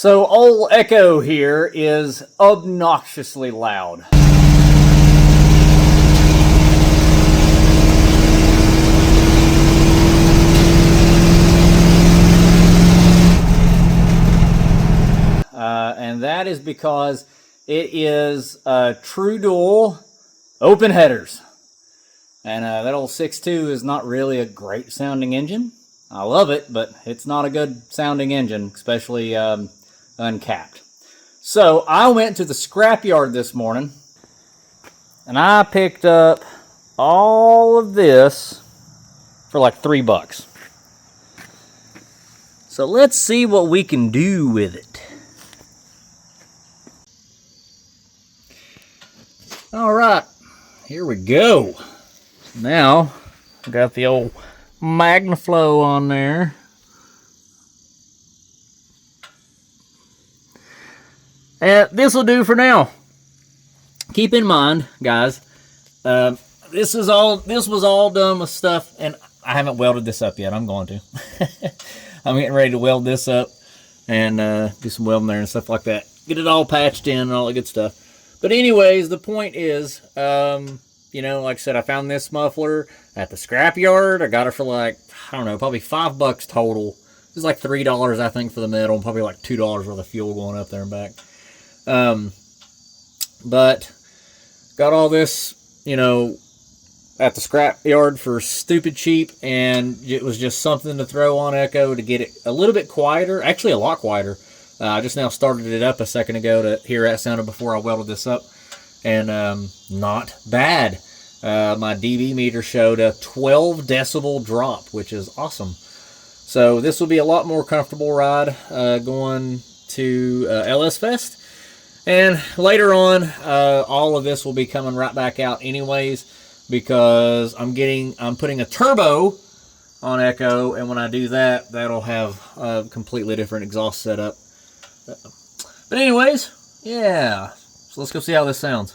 So old Echo here is obnoxiously loud. And that is because it is true dual open headers. And that old 6.2 is not really a great sounding engine. I love it, but it's not a good sounding engine, especially uncapped. So I went to the scrapyard this morning and I picked up all of this for like $3. So let's see what we can do with it. All right, here we go. Now, got the old Magnaflow on there. And this will do for now. Keep in mind, guys, this was all done with stuff, and I haven't welded this up yet. I'm going to. I'm getting ready to weld this up and do some welding there and stuff like that. Get it all patched in and all that good stuff. But anyways, the point is, you know, like I said, I found this muffler at the scrapyard. I got it for like, I don't know, probably $5 total. It was like $3, I think, for the metal, and probably like $2 worth of fuel going up there and back. But got all this, you know, at the scrapyard for stupid cheap, and it was just something to throw on Echo to get it a little bit quieter, actually a lot quieter. I just now started it up a second ago to hear how it sounded before I welded this up, and not bad. My dB meter showed a 12 decibel drop, which is awesome. So this will be a lot more comfortable ride going to LS Fest. And later on, all of this will be coming right back out anyways, because I'm putting a turbo on Echo, and when I do that, that'll have a completely different exhaust setup. But anyways, yeah. So let's go see how this sounds.